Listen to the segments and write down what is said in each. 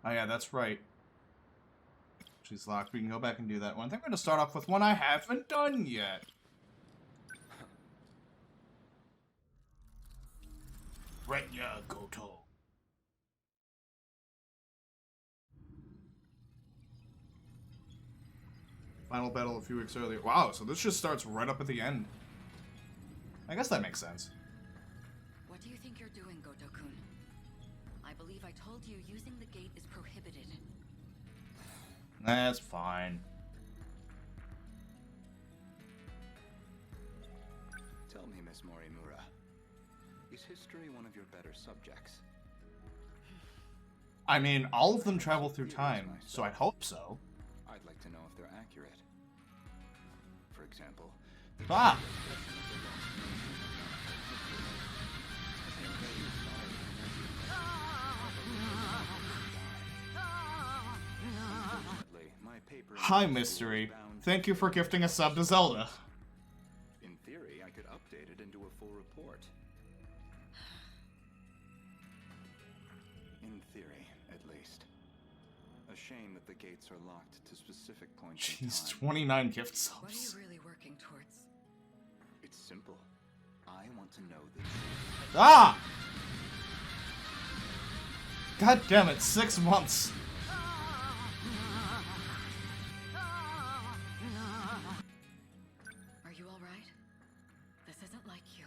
Oh yeah, that's right. She's locked. We can go back and do that one. I think I'm going to start off with one I haven't done yet. Renya Goto. Final battle a few weeks earlier. Wow, so this just starts right up at the end. I guess that makes sense. What do you think you're doing, Goto-kun? I believe I told you using the gate is prohibited. That's fine. Tell me, Miss Morimura, is history one of your better subjects? I mean, all of them travel through time, so I'd hope so. I'd like to know if they're accurate. For example... Ah! Hi, Mystery. Thank you for gifting a sub to Zelda. In theory, I could update it into a full report. In theory, at least. A shame that the gates are locked to specific points in Jeez, time. 29 gift What are you subs. really working towards? It's simple. I want to know the Ah! God damn it, 6 months. Are you alright? This isn't like you.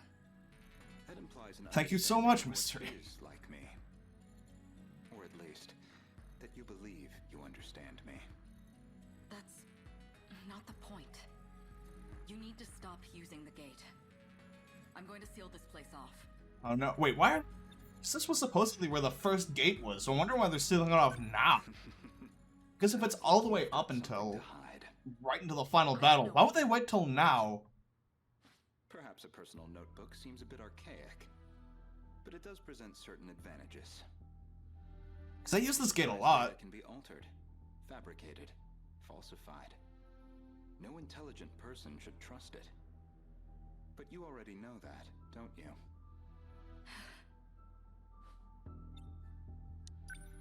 That implies an Thank you so much, understanding of Mystery. what is like me. Or at least, that you believe you understand me. That's not the point. You need to stop using the gate. I'm going to seal this place off. Oh no, wait, why? This was supposedly where the first gate was, so I wonder why they're sealing it off now. Because if it's all the way up until To hide. right into the final battle, why would they wait till now? Perhaps a personal notebook seems a bit archaic, but it does present certain advantages. Because I use this gate a It lot. can be altered, fabricated, falsified. No intelligent person should trust it. But you already know that, don't you?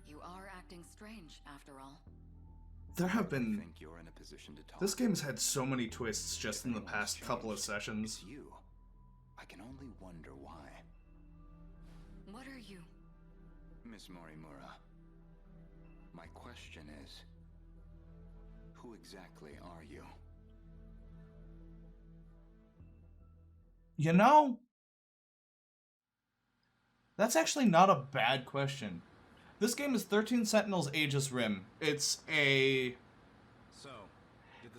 You are acting strange, after all. There have I been... think you're in a position to talk. This game's had so many twists just If in the anyone's past couple of changed, sessions. It's you. I can only wonder why. What are you? Miss Morimura, my question is, who exactly are you? You know, that's actually not a bad question. This game is 13 Sentinels Aegis Rim. It's an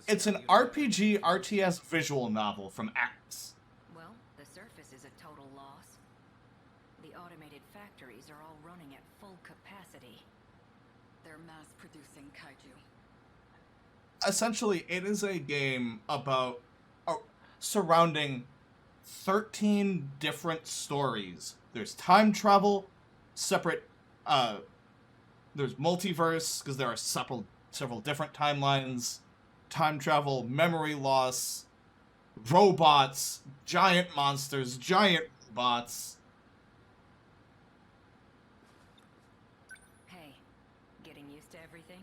RPG RTS visual novel from Aegis. Well, the surface is a total loss. The automated factories are all running at full capacity. They're mass-producing kaiju. Essentially, it is a game about surrounding 13 different stories. There's time travel, separate, there's multiverse, because there are several different timelines, time travel, memory loss, robots, giant monsters, giant robots. Hey, getting used to everything?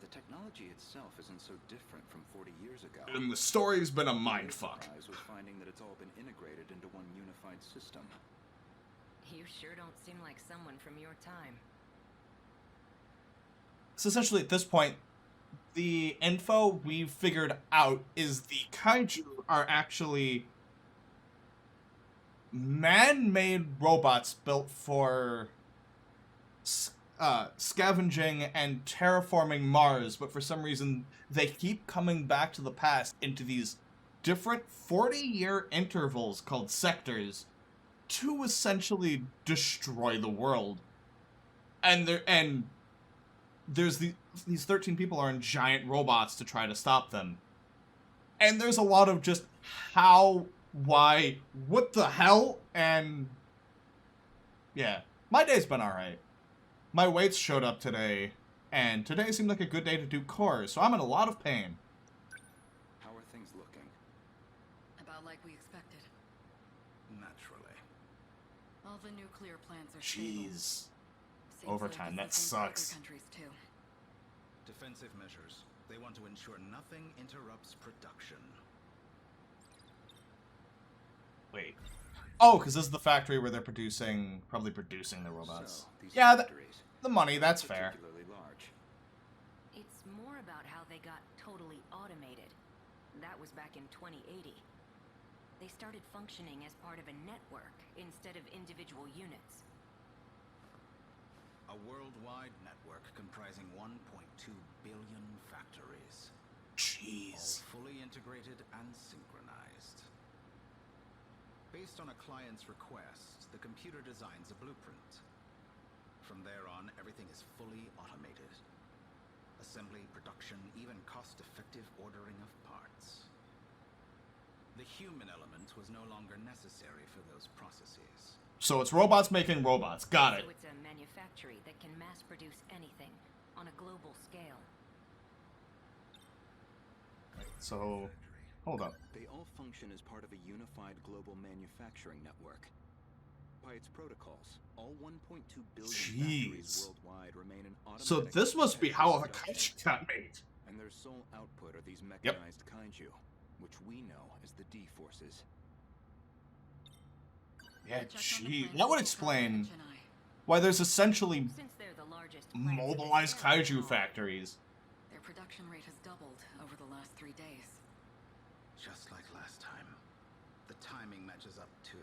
The technology itself isn't so different from 40 years ago. And the story's been a The mindfuck. surprise was finding that it's all been integrated into one unified system. You sure don't seem like someone from your time. So essentially, at this point, the info we've figured out is the kaiju are actually man-made robots built for scavenging and terraforming Mars, but for some reason they keep coming back to the past into these different 40-year intervals called sectors to essentially destroy the world. And there's these 13 people are in giant robots to try to stop them. And there's a lot of just how, why, what the hell, and yeah. My day's been alright. My weights showed up today, and today seemed like a good day to do cores, so I'm in a lot of pain. How are things looking? About like we expected. Naturally. All the nuclear plants are stable. Jeez. Overtime, that Aegis is in other sucks. countries too. Defensive measures. They want to ensure nothing interrupts production. Wait. Oh, because this is the factory where they're probably producing the robots. So, these Yeah, factories, the money, that's fair. particularly large. It's more about how they got totally automated. That was back in 2080. They started functioning as part of a network instead of individual units. A worldwide network comprising 1.2 billion factories. Jeez. All fully integrated and synchronized. Based on a client's request, the computer designs a blueprint. From there on, everything is fully automated. Assembly, production, even cost-effective ordering of parts. The human element was no longer necessary for those processes. So it's robots making robots. Got it. So it's a manufactory that can mass produce anything on a global scale. So, hold up. They all function as part of a unified global manufacturing network. By its protocols, all 1.2 billion factories Jeez. worldwide remain in automatic. So this must be how a production, kaiju got made. and their sole output are these Yep. mechanized kaiju, which we know as the D-forces. Yeah, Checked on the gee. planet That would for explain Chennai. why there's essentially Since they're the largest plants in the mobilized scale kaiju now, factories. Their production rate has doubled over the last 3 days. Just like last time. The timing matches up too.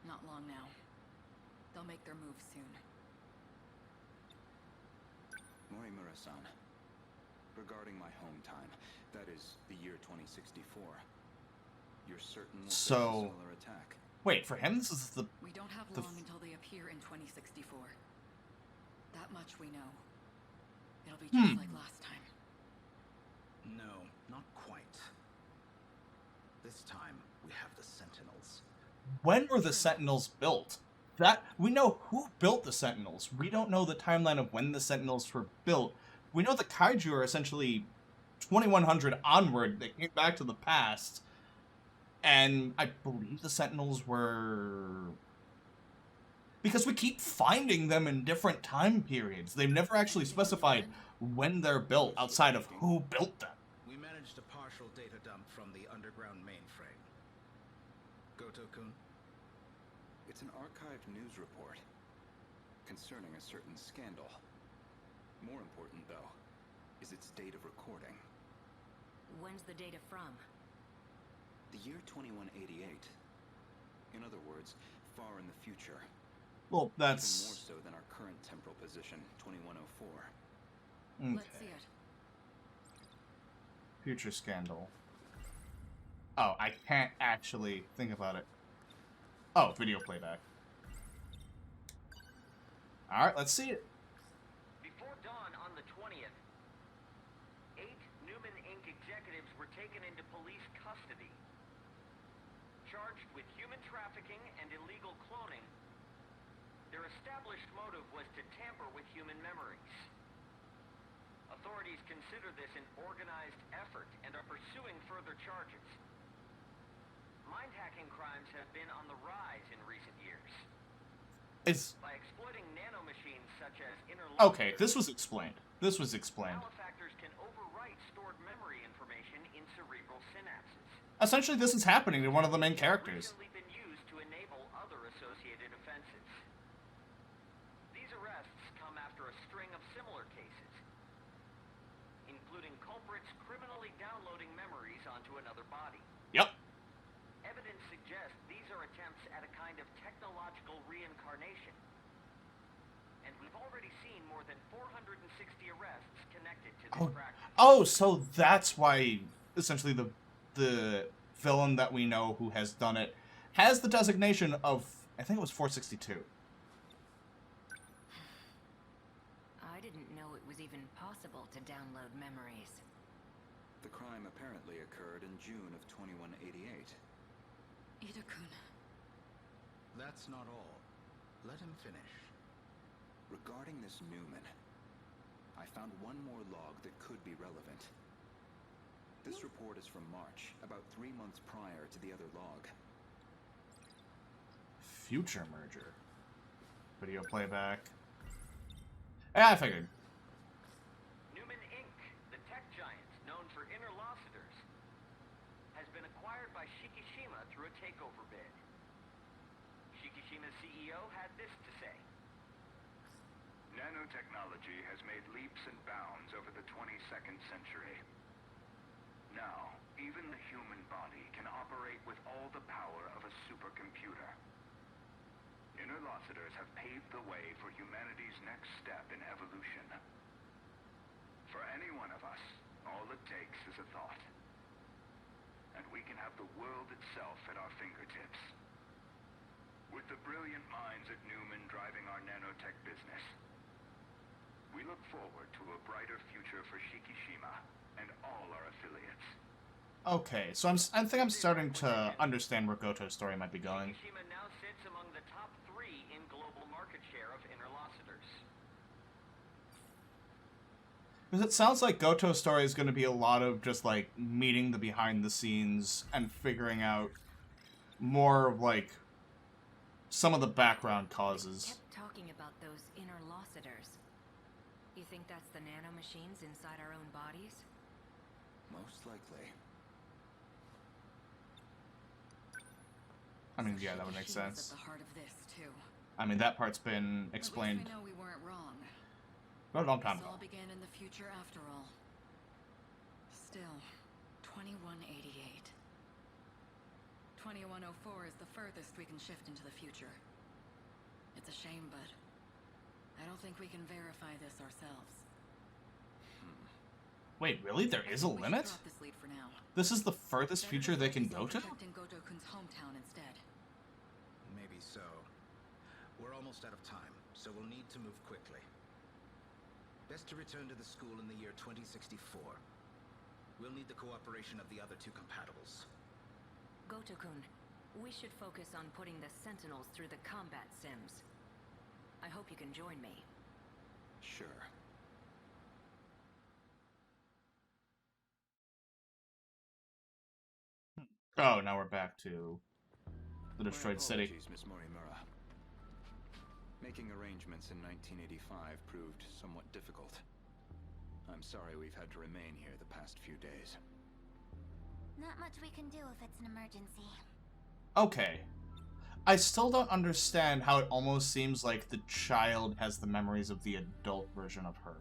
Not long now. They'll make their move soon. Morimura-san, regarding my home time, that is the year 2064, you're certain we'll face a So- similar attack? Wait, for him, this is the... We don't have The long until they appear in 2064. That much we know. It'll be just like last time. No, not quite. This time, we have the Sentinels. When were the Sentinels built? We know who built the Sentinels. We don't know the timeline of when the Sentinels were built. We know the kaiju are essentially 2100 onward. They came back to the past. And I believe the Sentinels were... Because we keep finding them in different time periods. They've never actually specified when they're built outside of who built them. We managed a partial data dump from the underground mainframe. Goto-kun? It's an archived news report concerning a certain scandal. More important, though, is its date of recording. When's the data from? The year 2188. In other words, far in the future. Well, Even more that's... so than our current temporal position, 2104. Let's see Okay. it. Future scandal. Oh, I can't actually think about it. Oh, video playback. Alright, let's see it. Before dawn on the 20th, 8 Newman Inc. executives were taken into police custody. Charged with human trafficking and illegal cloning, their established motive was to tamper with human memories. Authorities consider this an organized effort and are pursuing further charges. Mind-hacking crimes have been on the rise in recent years. By exploiting nanomachines such as interlocutors, Okay, this was explained. This was explained. malefactors can overwrite stored memory information in cerebral synapses. Essentially, this is happening to one of the main characters. Recently been used to enable other associated offenses. These arrests come after a string of similar cases, including culprits criminally downloading memories onto another body. Yep. Evidence suggests these are attempts at a kind of technological reincarnation. And we've already seen more than 460 arrests connected to this practice. Oh, so that's why essentially the villain that we know who has done it has the designation of, I think it was 462. I didn't know it was even possible to download memories. The crime apparently occurred in June of 2188. Ida-kun. That's not all. Let him finish. Regarding this Newman, I found one more log that could be relevant. This report is from March, about 3 months prior to the other log. Future merger. Video playback. Yeah, I figured. Newman Inc., the tech giant known for interlocutors, has been acquired by Shikishima through a takeover bid. Shikishima's CEO had this to say. Nanotechnology has made leaps and bounds over the 22nd century. Now, even the human body can operate with all the power of a supercomputer. Interlocutors have paved the way for humanity's next step in evolution. For any one of us, all it takes is a thought. And we can have the world itself at our fingertips. With the brilliant minds at Newman driving our nanotech business, we look forward to a brighter future for Shikishima and all our affiliates. Okay, so I think I'm starting to understand where Goto's story might be going. Shikishima now sits among the top 3 in global market share of interlocutors. Because it sounds like Goto's story is going to be a lot of just, like, meeting the behind-the-scenes and figuring out more of, like, some of the background causes. Kept talking about those interlocutors. You think that's the nanomachines inside our own bodies? Most likely. I mean, yeah, that would make Shikishima's sense. at the heart of this, too. I mean, that part's been explained At least we know we weren't wrong. a long time This ago. all began in the future after all. Still, 2188. 2104 is the furthest we can shift into the future. It's a shame, but I don't think we can verify this ourselves. Wait, really? There is a I think we should limit? drop this lead for now. This is the furthest Better future they can focus go on to? protecting Goto-kun's hometown instead. Maybe so. We're almost out of time, so we'll need to move quickly. Best to return to the school in the year 2064. We'll need the cooperation of the other 2 compatibles. Goto-kun, we should focus on putting the Sentinels through the combat sims. I hope you can join me. Sure. Oh, now we're back to the destroyed My city. apologies, Miss Morimura. Making arrangements in 1985 proved somewhat difficult. I'm sorry we've had to remain here the past few days. Not much we can do if it's an emergency. Okay. I still don't understand how it almost seems like the child has the memories of the adult version of her.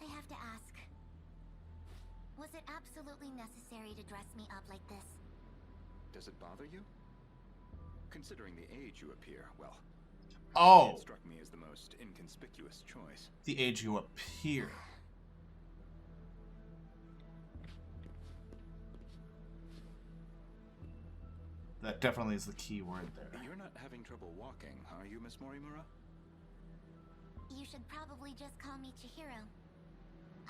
I have to ask. Was it absolutely necessary to dress me up like this? Does it bother you? Considering the age you appear, well, Oh, it struck me as the most inconspicuous choice. the age you appear. That definitely is the key word there. You're not having trouble walking, are you, Miss Morimura? You should probably just call me Chihiro.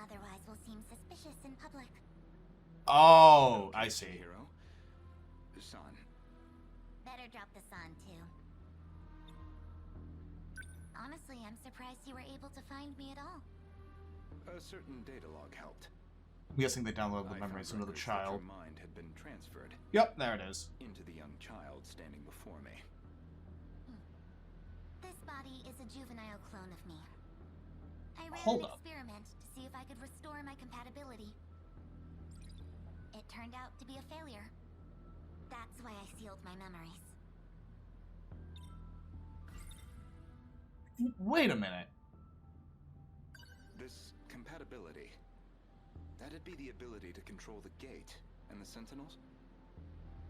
Otherwise we'll seem suspicious in public. Oh, I see. Hero. San. Better drop the san too. Honestly, I'm surprised you were able to find me at all. A certain data log helped. I'm guessing they downloaded the I memories found into the records that child. Your mind had been transferred Yep, there it is. into the young child standing before me. This body is a juvenile clone of me. I ran Hold an up. experiment to see if I could restore my compatibility. It turned out to be a failure. That's why I sealed my memories. Wait a minute. This compatibility, that'd be the ability to control the gate and the Sentinels?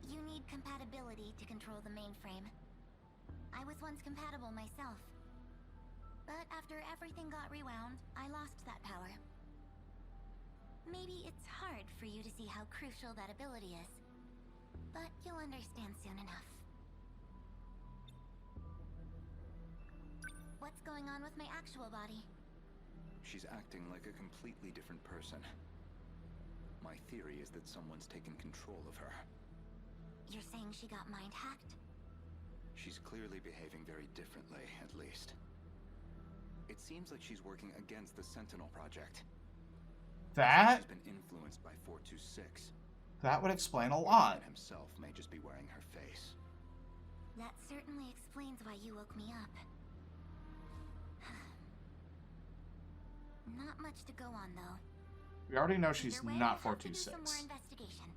You need compatibility to control the mainframe. I was once compatible myself. But after everything got rewound, I lost that power. Maybe it's hard for you to see how crucial that ability is. But you'll understand soon enough. What's going on with my actual body? She's acting like a completely different person. My theory is that someone's taken control of her. You're saying she got mind hacked? She's clearly behaving very differently, at least. It seems like she's working against the Sentinel project. That She's been influenced by 426. would explain a lot. And himself may just be wearing her face. That certainly explains why you woke me up. Not much to go on, though. We already know she's Either way, not I'll have to do some 426. more investigation.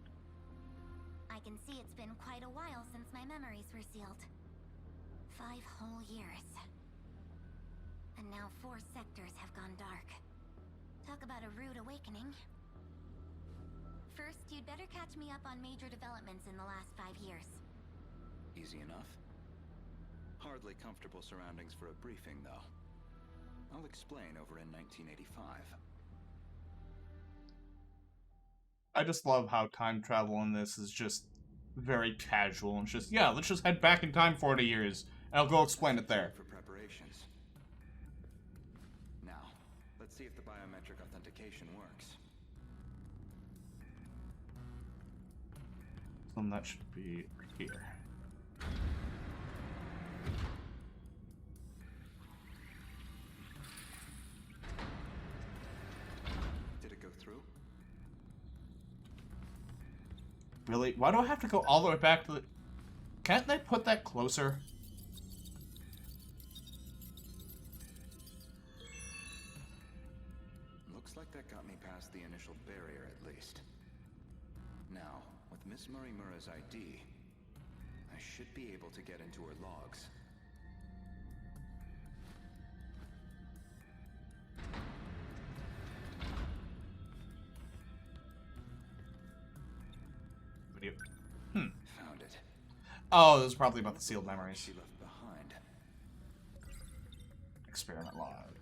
I can see it's been quite a while since my memories were sealed. 5 whole years. And now 4 sectors have gone dark. Talk about a rude awakening. First, you'd better catch me up on major developments in the last 5 years. Easy enough. Hardly comfortable surroundings for a briefing, though. I'll explain over in 1985. I just love how time travel in this is just very casual. And it's just, yeah, let's just head back in time 40 years. And I'll go explain it there. For preparations. Now, let's see if the biometric authentication works. So that should be here. Did it go through? Really? Why do I have to go all the way back to the... Can't they put that closer? Looks like that got me past the initial barrier, at least. Now, with Miss Murimura's ID, I should be able to get into her logs. Video. Found it. Oh, this is probably about the sealed memories. She left behind. Experiment log.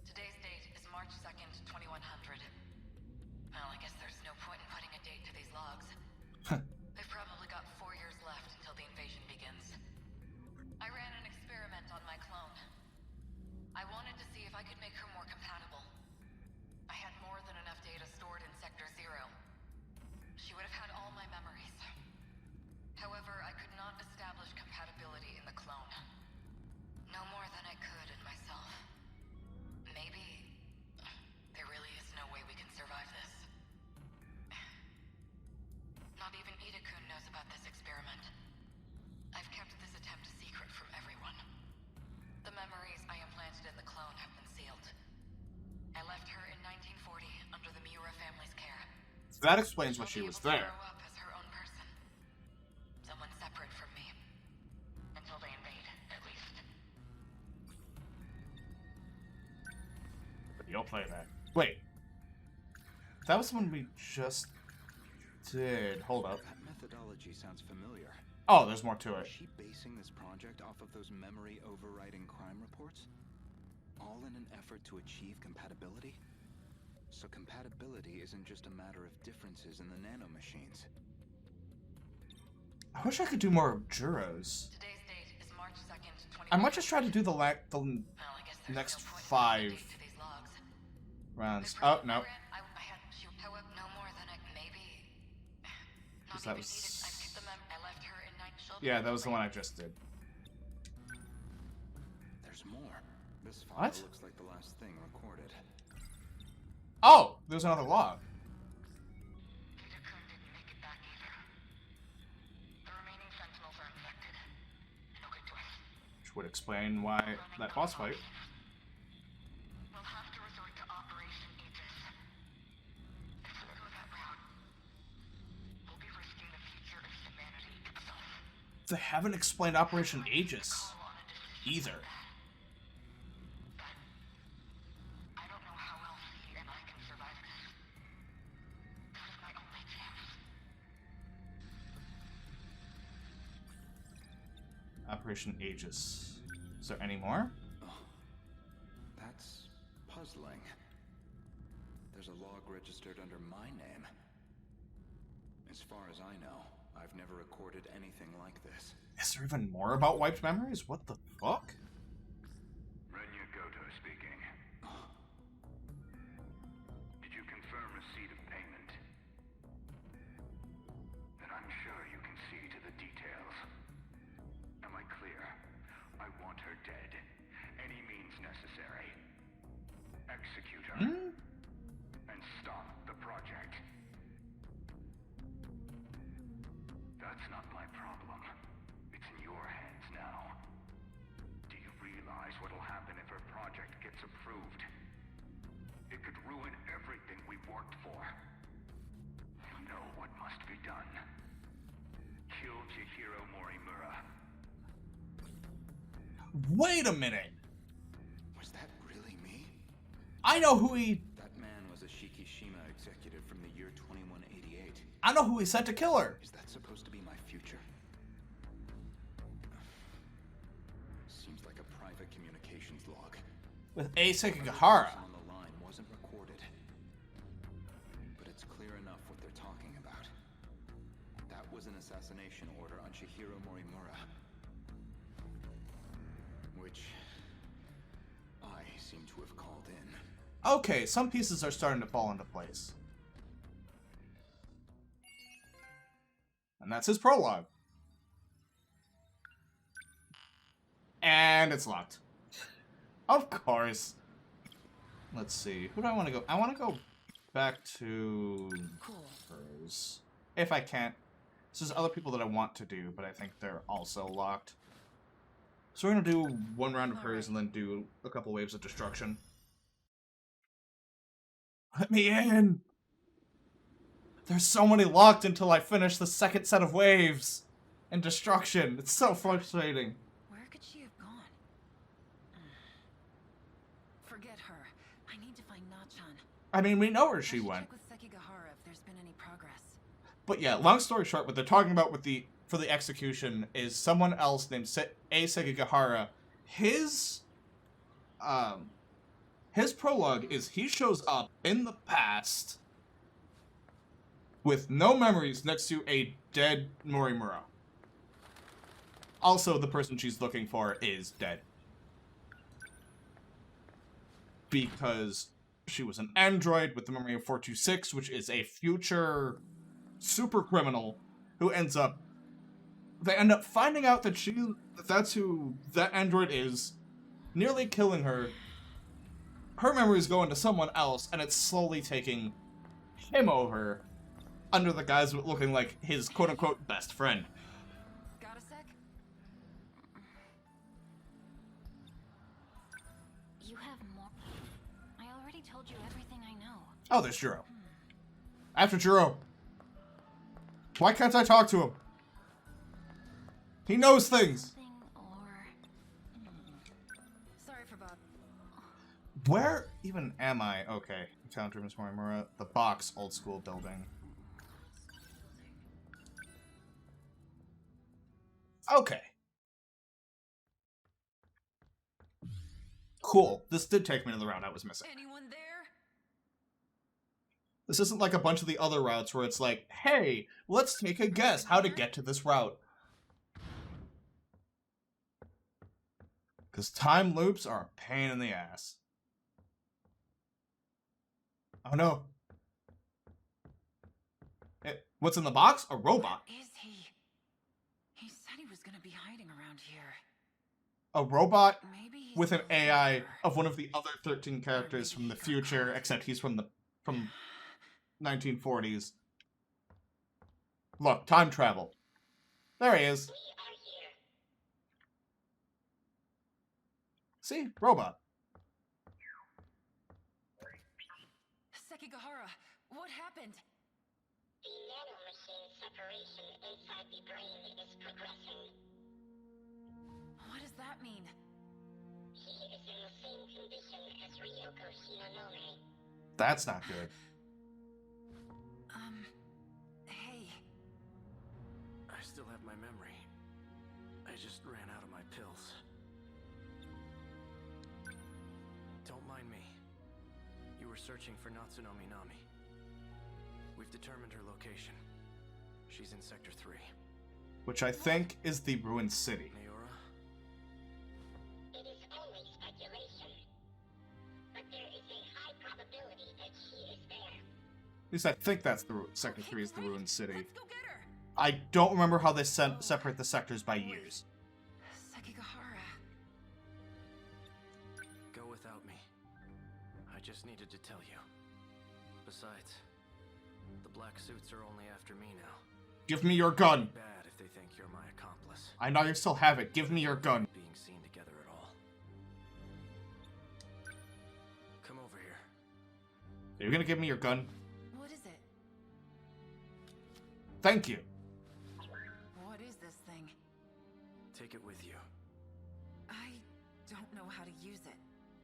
Today's date is March 2nd, 2100. Well, I guess there's no point in putting a date to these logs. They've probably got 4 years left until the invasion begins. I ran an experiment on my clone. I wanted to see if I could make her more compatible. I had more than enough data stored in Sector 0. She would have had all my memories. However, I could not establish compatibility in the clone. No more than I could in myself. Maybe there really is no way we can survive this. Not even Ida-kun knows about this experiment. I've kept this attempt a secret from everyone. The memories I implanted in the clone have been sealed. I left her in 1940 under the Miura family's care. So that explains why she She'll be was able to there. grow up as her own person. Someone separate from me. Until they invade, at least. But you'll play that. Wait. That was one we just did. Hold up. That methodology sounds familiar. Oh, there's more to Is it. she basing this project off of those memory overriding crime reports? All in an effort to achieve compatibility? So compatibility isn't just a matter of differences in the nanomachines. I wish I could do more of Juros. Today's date is March 2nd, I might just try to do the Well, I guess there's next no point in 5 putting a date to these logs. rounds. They Oh, probably no. I had however, no more than I maybe. Not Because that even was... needed. I picked I left her in night. Yeah, that was the one I just did. There's more. This file What? looks like the last thing recorded. Oh! There's another log. Ida-kun didn't make it back either. The remaining Sentinels are infected. No good to us. Which would explain why that boss fight. We'll have to resort to Operation Aegis. If we go that route, we'll be risking the future of humanity itself. They haven't explained Operation Aegis either. I don't know how else he and I can survive this. This is my only chance. Operation Aegis. Is there any more? Oh, that's puzzling. There's a log registered under my name. As far as I know, I've never recorded anything like this. Is there even more about wiped memories? What the fuck? Renya Goto speaking. Did you confirm receipt of payment? Then I'm sure you can see to the details. Am I clear? I want her dead. Any means necessary. Execute her. And stop the project. That's not my problem. It's in your hands now. Do worked for. You know what must be done. Kill Chihiro Morimura. Wait a minute. Was that really me? I know who he... That man was a Shikishima executive from the year 2188. I know who he sent to kill her. Is that supposed to be my future? Seems like a private communications log. With A. Sekigahara. On the line wasn't recorded. But it's clear enough what they're talking about. That was an assassination order on Chihiro Morimura. Which I seem to have called in. Okay, some pieces are starting to fall into place. And that's his prologue. And it's locked. Of course. Let's see. Who do I want to go? I want to go back to hers. If I can't. There's other people that I want to do, but I think they're also locked. So we're going to do one round of hers and then do a couple waves of destruction. Let me in! There's so many locked until I finish the second set of waves and destruction. It's so frustrating. Where could she have gone? Forget her. I need to find Nachan. I mean, we know where she I should went. check with Sekigahara if there's been any progress. But yeah, long story short, what they're talking about with for the execution is someone else named A. Sekigahara. His prologue is he shows up in the past with no memories next to a dead Morimura. Also, the person she's looking for is dead. Because she was an android with the memory of 426, which is a future super criminal who ends up... They end up finding out that that's who that android is, nearly killing her. Her memories go into someone else, and it's slowly taking him over under the guise of looking like his quote-unquote best friend. Got a sec? You have more. I already told you everything I know. Oh, there's Jiro. After Jiro. Why can't I talk to him? He knows things. Sorry for Bob. Where even am I? Okay. Encounter Miss Morimura. The box, old school building. Okay. Cool. This did take me to the route I was missing. Anyone there? This isn't like a bunch of the other routes where it's like, hey, let's take a guess how to get to this route. Because time loops are a pain in the ass. Oh no. What's in the box? A robot. Where is he? He said he was gonna be hiding around here. A robot Maybe he's with an still AI there. of one of the other 13 characters from the future, except he's from 1940s. Look, time travel. There he is. See? Robot. Sekigahara, what happened? The nanomachine separation inside the brain is progressing. What does that mean? He is in the same condition as Ryoko Shinonome. That's not good. Hey. I still have my memory. I just ran out of my pills. Don't mind me. You were searching for Natsuno Minami. We've determined her location. She's in Sector 3. Which I think is the ruined city. Naora? It is only speculation. But there is a high probability that she is there. At least I think that's the Sector 3 is the ruined city. Let's go get her. I don't remember how they separate the sectors by years. Sekigahara. Go without me. I just needed to tell you. Besides, the black suits are only after me now. Give me your gun. Bad if they think you're my accomplice. I know you still have it. Give me your gun. Being seen together at all. Come over here. Are you gonna give me your gun? Thank you. What is this thing? Take it with you. I don't know how to use it.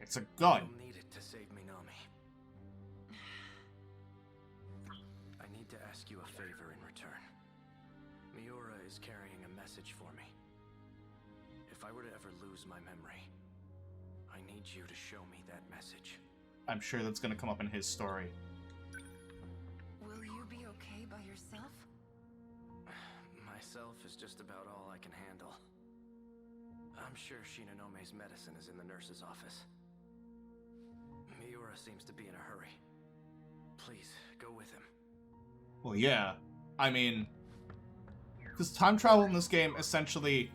It's a gun. You'll need it to save Minami. I need to ask you a favor in return. Miura is carrying a message for me. If I were to ever lose my memory, I need you to show me that message. I'm sure that's gonna come up in his story. Will you be okay by yourself? Myself is just about all I can handle. I'm sure Shinanome's medicine is in the nurse's office. Miura seems to be in a hurry. Please, go with him. Well, yeah. I mean, because time travel in this game essentially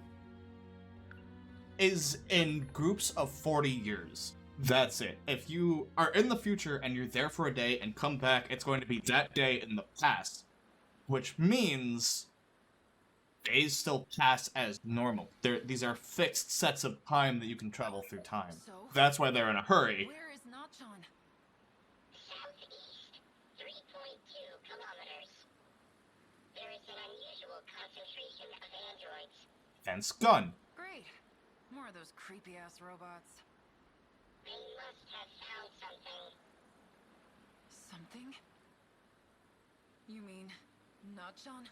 is in groups of 40 years. That's it. If you are in the future and you're there for a day and come back, it's going to be that day in the past. Which means days still pass as normal. These are fixed sets of time that you can travel through time. So? That's why they're in a hurry. Where is Nachon? Southeast, 3.2 kilometers. There is an unusual concentration of androids. Hence gun. Great. More of those creepy-ass robots. They must have found something. Something? You mean Nachon?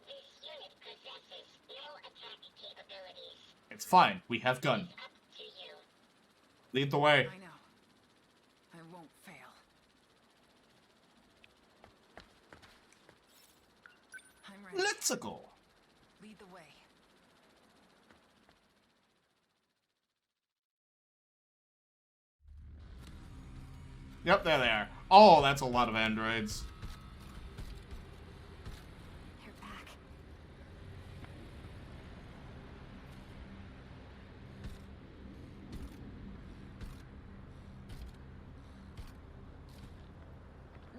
This unit possesses no attack capabilities. It's fine. We have gun. It's up to you. Lead the way. I know. I won't fail. I'm ready. Let's go. Lead the way. Yep, there they are. Oh, that's a lot of androids. They're back.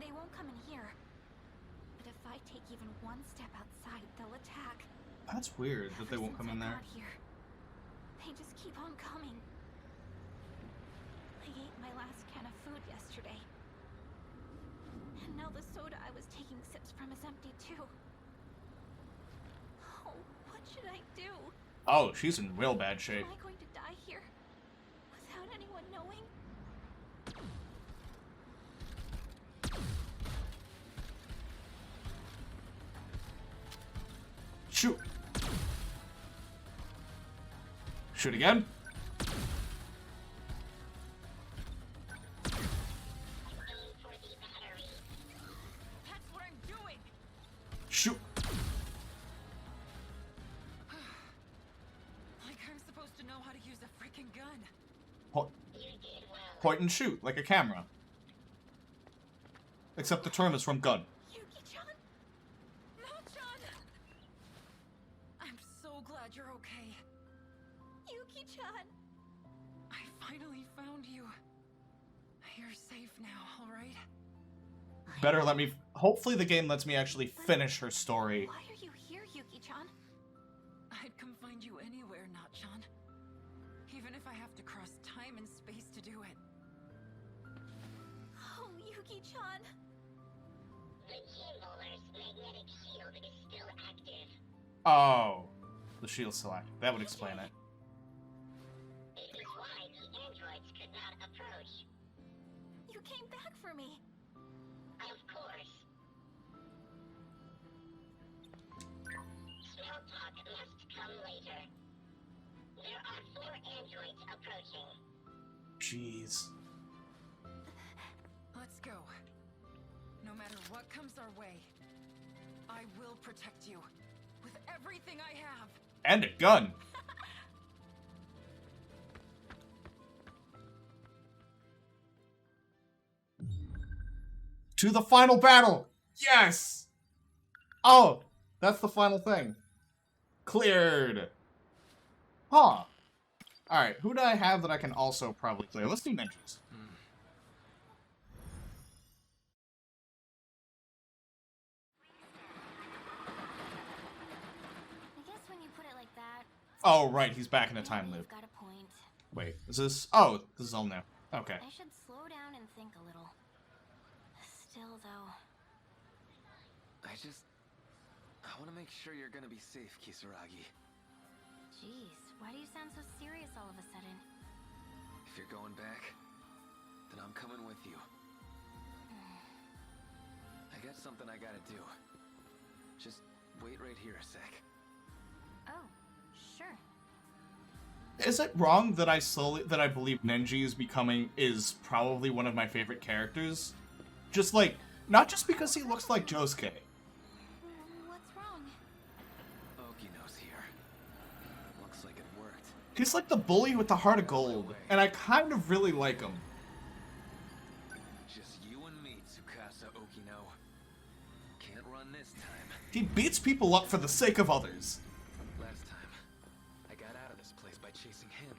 They won't come in here. But if I take even one step outside, they'll attack. That's weird that they Ever won't come since in I there. got here, they just keep on coming. I ate my last can of food yesterday. And now the soda I was taking sips from is empty too. Oh, what should I do? Oh, she's in real bad shape. Am I going to die here? Without anyone knowing? Shoot. Shoot again. Aim for the battery. That's what I'm doing! Shoot. Like I'm supposed to know how to use a freaking gun. Po- You did well. point and shoot, like a camera. Except the term is from gun. Yuki-chan? Nachon! I'm so glad you're okay. Yuki-chan! I finally found you. You're safe now, alright? Better let me... Hopefully the game lets me actually finish her story. Why are you here, Yuki-chan? I'd come find you anywhere, Nachon. Even if I have to cross time and space to do it. Oh, Yuki-chan! The Gym-Bowler's magnetic shield is still active. Oh. The shield's still active. That would explain it. It is why the androids could not approach. You came back for me. Of course. Small talk must come later. There are 4 androids approaching. Jeez. Let's go. No matter what comes our way, I will protect you. With everything I have. And a gun. To the final battle! Yes! Oh, that's the final thing. Cleared. Huh. Alright, who do I have that I can also probably clear? Let's do ninjas. I guess when you put it like that, Oh, right, he's back in a time maybe loop. you've got a point. Wait, is this... Oh, this is all new. Okay. I should slow down and think a little. Still, though. I want to make sure you're gonna be safe, Kisaragi. Jeez, why do you sound so serious all of a sudden? If you're going back, then I'm coming with you. I got something I gotta do. Just wait right here a sec. Oh, sure. Is it wrong that I believe Nenji is probably one of my favorite characters? Just like, not just because he looks like Josuke. What's wrong? Okino's here. Looks like it worked. He's like the bully with the heart of gold, and I kind of really like him. Just you and me, Tsukasa Okino. Can't run this time. He beats people up for the sake of others. Last time, I got out of this place by chasing him.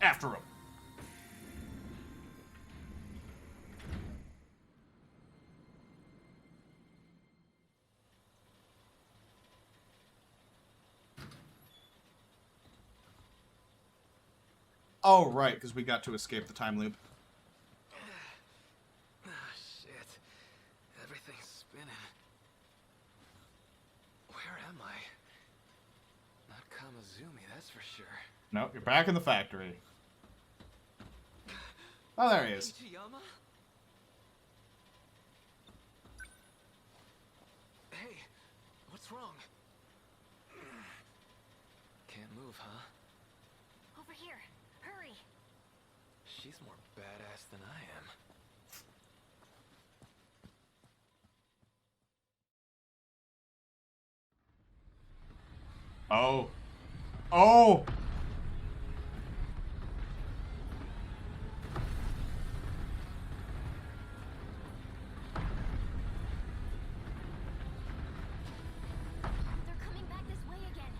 After him. Oh, right, because we got to escape the time loop. Ah, shit. Everything's spinning. Where am I? Not Kamazumi, that's for sure. No, you're back in the factory. Oh, there he is. Ichiyama? Hey, what's wrong? Can't move, huh? Over here. Hurry. She's more badass than I am. Oh. Oh! They're coming back this way again.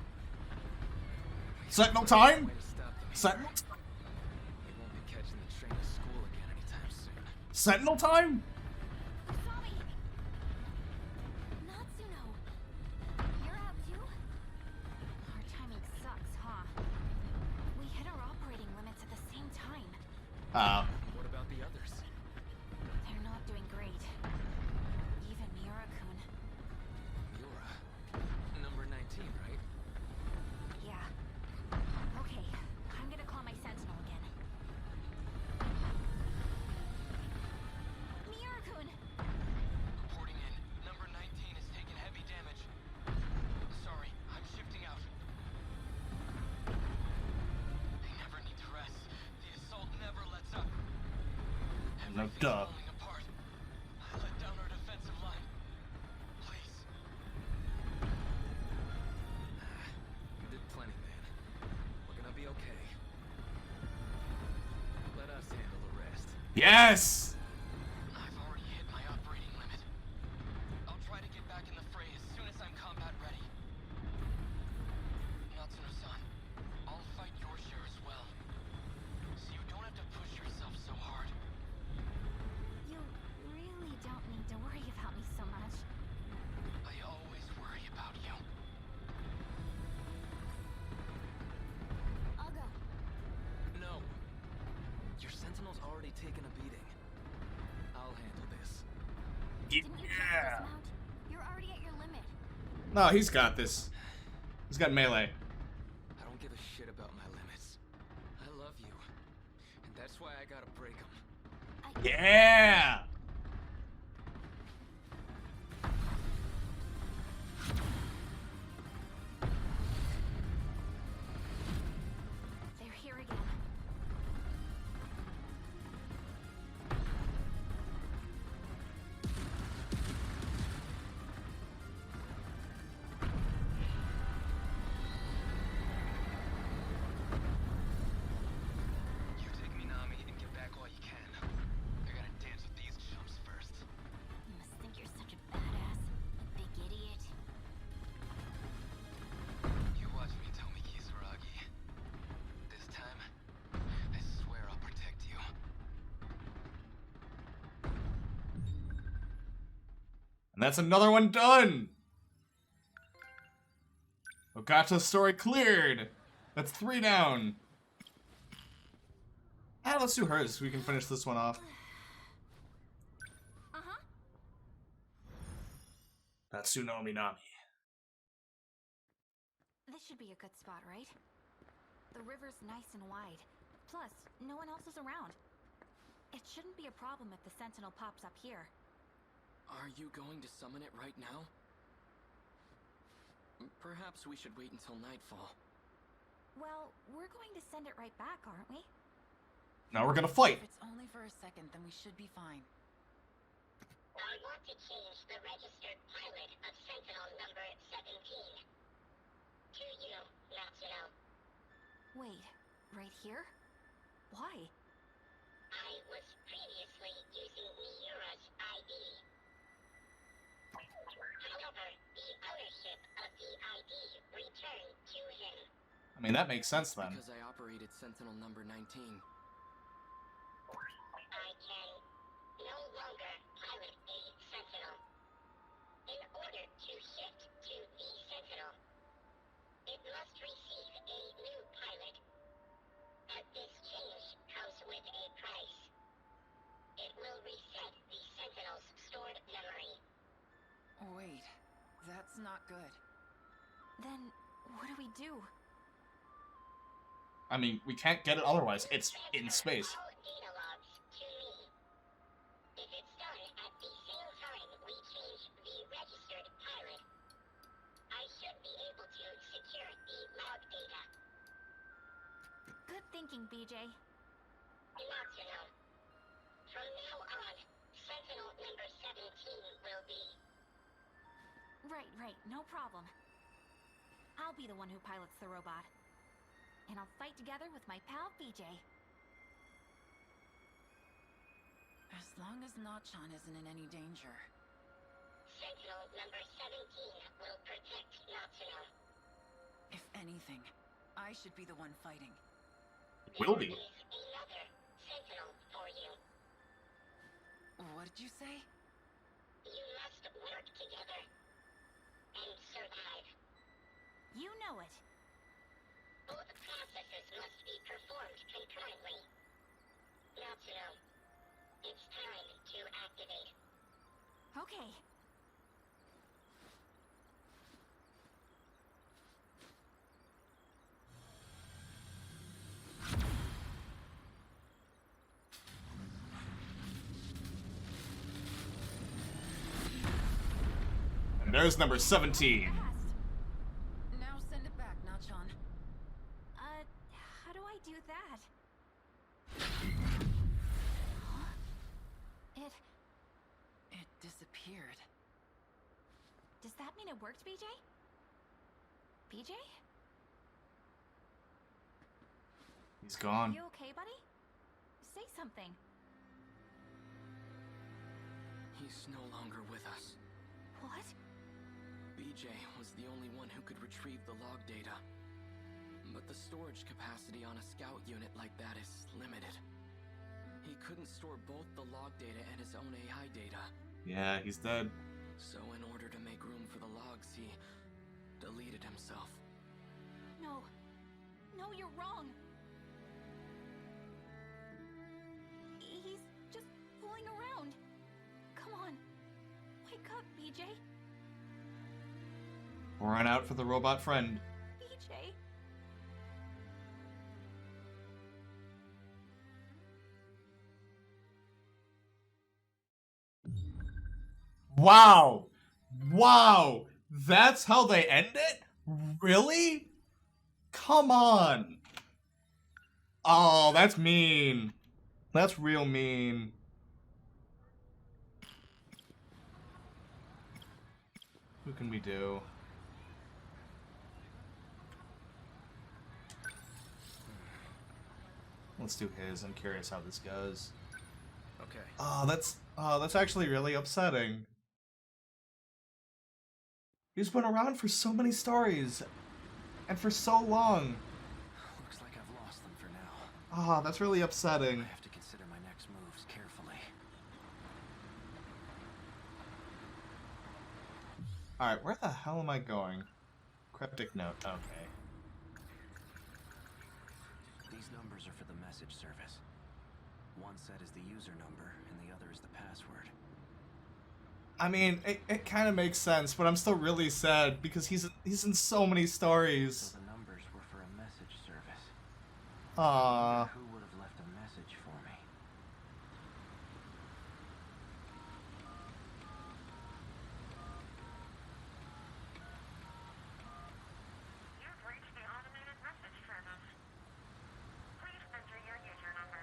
Sentinel time? Way to stop them. Sentinel? We won't be catching the train to school again anytime soon. Sentinel time? Sorry. Natsuno. You're out too? Our timing sucks, huh? We hit our operating limits at the same time. What about the others? They're not doing great. Even Miura-kun. Miura. Number 19, right? Yeah. Okay, I'm gonna call my sentinel again. Miura-kun! Reporting in. Number 19 is taking heavy damage. Sorry, I'm shifting out. They never need to rest. The assault never lets up. No, Everything's duh. falling apart. I let down our defensive line. Please. You did plenty, man. We're gonna be okay. Let us handle the rest. Yes! I've already hit my operating limit. I'll try to get back in the fray as soon as I'm combat ready. Natsuno-san, I'll fight your share as well. So you don't have to push yourself so hard. You really don't need to worry about me so much. I always worry about you. I'll go. No. Your Sentinel's already taken a beating. I'll handle this. Didn't you just Yeah! dismount? You're already at your limit. No, he's got this. He's got melee. I don't give a shit about my limits. I love you. And that's why I gotta break them. Yeah! They're here again. You take Minami and get back while you can. I gotta dance with these chumps first. You must think you're such a badass, a big idiot. You watch me, Tomi Kisaragi. This time, I swear I'll protect you. And that's another one done! Ogata's story cleared! That's 3 down. Ah, let's do hers so we can finish this one off. That's Tsunami Nami. This should be a good spot, right? The river's nice and wide. Plus, no one else is around. It shouldn't be a problem if the Sentinel pops up here. Are you going to summon it right now? Perhaps we should wait until nightfall. Well, we're going to send it right back, aren't we? Now we're gonna fight. If it's only for a second, then we should be fine. I want to change the registered pilot of Sentinel number 17. To you, Natsuno. Wait, right here? Why? I was previously using Miura's ID. However, the ownership of the ID returned to him. I mean, that makes sense then. Because I operated Sentinel number 19. I can no longer pilot a Sentinel. In order to shift to the Sentinel, it must receive a new pilot. But this change comes with a price. It will reset the Sentinel's stored memory. Wait, that's not good. Then, what do we do? I mean, we can't get it otherwise. It's in space. All data logs to me. If it's done at the same time we change the registered pilot, I should be able to secure the log data. Good thinking, BJ. Natsuno. From now on, Sentinel number 17 will be... Right, no problem. I'll be the one who pilots the robot. And I'll fight together with my pal BJ. As long as Nachan isn't in any danger. Sentinel number 17 will protect Natsuno. If anything, I should be the one fighting. Will be. There is another Sentinel for you. What did you say? You must work together and survive. You know it. Both processes must be performed concurrently. Natsuno, it's time to activate. Okay. And there's number 17. Now send it back, Nachan. How do I do that? Huh? It disappeared. Does that mean it worked, BJ? BJ? He's gone. You okay, buddy? Say something. He's no longer with us. What? BJ was the only one who could retrieve the log data. But the storage capacity on a scout unit like that is limited. He couldn't store both the log data and his own AI data. Yeah, he's dead. So in order to make room for the logs, he deleted himself. No. No, you're wrong. He's just fooling around. Come on. Wake up, BJ. Run out for the robot friend. BJ. Wow! Wow! That's how they end it? Really? Come on! Oh, that's mean. That's real mean. Who can we do? Let's do his. I'm curious how this goes. Okay. Oh, that's actually really upsetting. He's been around for so many stories, and for so long. Looks like I've lost them for now. Ah, that's really upsetting. I have to consider my next moves carefully. Alright, where the hell am I going? Cryptic note, okay. These numbers are for the message service. One set is the user number, and the other is the password. I mean, it kind of makes sense, but I'm still really sad because he's in so many stories. So the numbers were for a message service. Aww. Who would have left a message for me? You've reached the automated message service. Please enter your user number.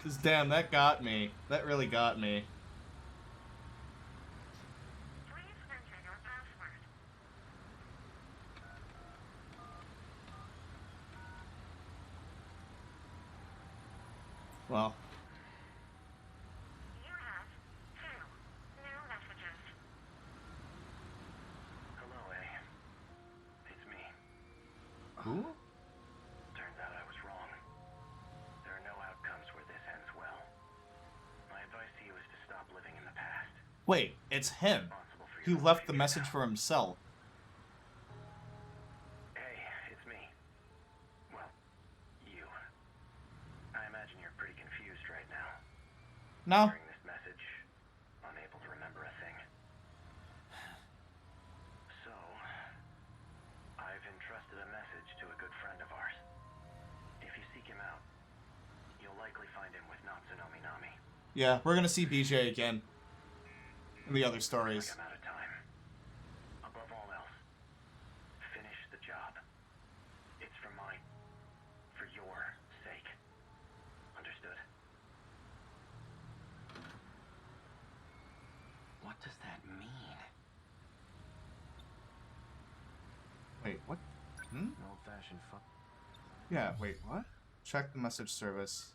Cause damn, that got me. That really got me. Please enter your password. Well, You have 2 new messages. Hello, A. It's me. who? Turns out I was wrong. There are no outcomes where this ends well. My advice to you is to stop living in the past. Wait, it's him. Responsible for He your left the behavior message now. for himself. Hey, it's me. Well, you. I imagine you're pretty confused right now. No. Hearing this message, unable to remember a thing. So, I've entrusted a message to a good friend of ours. If you seek him out, you'll likely find him with Natsunomi Nami. Yeah, we're gonna see BJ again in the other stories. Like I'm out of time. Above all else, finish the job. It's for your sake. Understood? What does that mean? Wait, what? Hmm? An old-fashioned fun. Yeah, wait, what? Check the message service.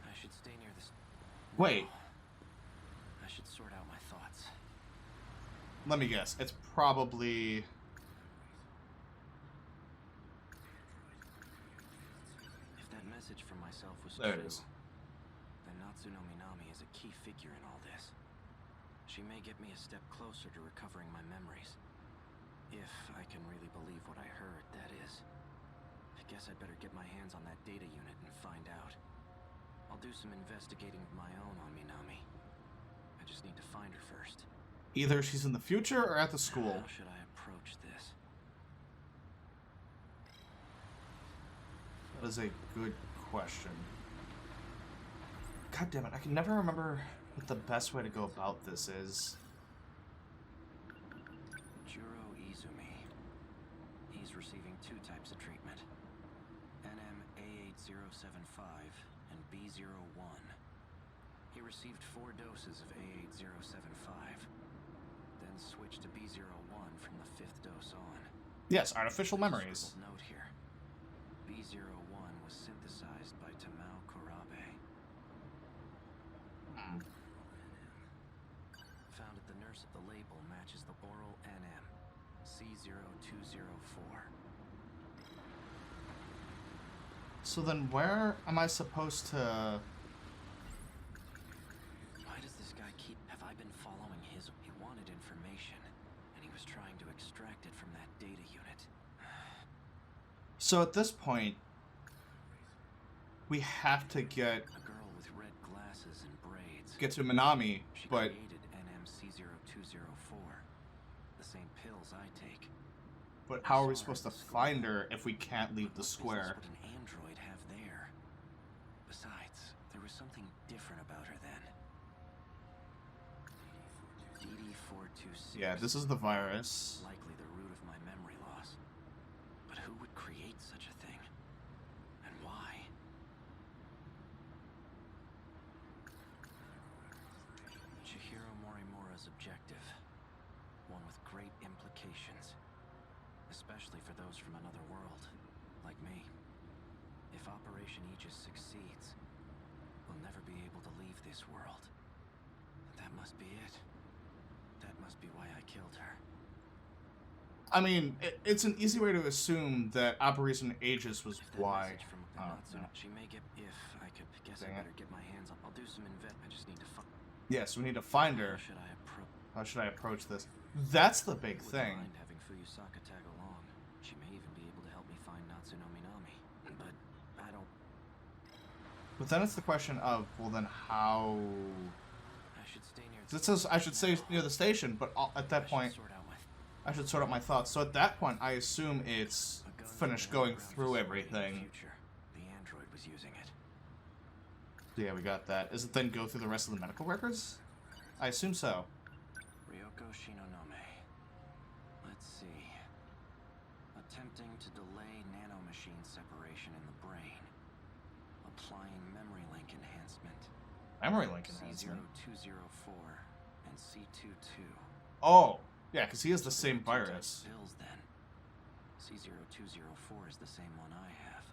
I should stay near this. Wait, I should sort out my thoughts. let me guess. It's probably... If that message from myself was There it true, is. then Natsunomi Nami is a key figure in all this. She may get me a step closer to recovering my memories. If I can really believe what I heard, that is. I guess I'd better get my hands on that data unit and find out. I'll do some investigating of my own on Minami. I just need to find her first. Either she's in the future or at the school. How should I approach this? That is a good question. God damn it, I can never remember what the best way to go about this is. Juro Izumi. He's receiving 2 types of treatment. NM-A8075 and B01. He received 4 doses of A8075, then switched to B01 from the 5th dose on. Yes, artificial memories. Scribbled note here. B01 was synthesized by Tamao Korabe. Found at the nurse at the label matches the oral NM, C0204. So then where am I supposed to... Why does this guy keep... Have I been following his... He wanted information, and he was trying to extract it from that data unit. So at this point, we have to get A girl with red glasses and braids. to Minami, She but created NM-C0204. The same pills I take. how are we supposed to find her if we can't leave the What square? business would an android have there? Besides, there was something different about her then. DD426. Yeah, this is the virus. Likely the root of my memory loss. But who would create such a thing? And why? Chihiro Morimura's objective. One with great implications. Especially for those from another world, like me. If Operation Aegis succeeds, we'll never be able to leave this world. That must be it. That must be why I killed her. I mean, it's an easy way to assume that Operation Aegis was If that why. message from Oh, Natsuno, no. she may get. If I could guess, Dang I it. better get my hands on. I'll do some I just need to find. Yes, we need to find her. How should I approach? How should I approach this? That's the big Wouldn't thing. mind having Fuyusaka tag along. She may even be able to help me find Natsunomi Nami. But I don't. But then it's the question of, well, then how? I should stay near. It says I should stay near the station, but at that point, I should sort out my thoughts. So at that point, I assume it's finished going through everything. The android was using it. Yeah, we got that. Is it then go through the rest of the medical records? I assume so. Ryoko Shinonome. Let's see. Attempting to delay nanomachine separation in the brain. Applying memory link enhancement. Memory link enhancement? C0204 and C22. Oh, yeah, because he has the same virus. Pills then. C0204 is the same one I have.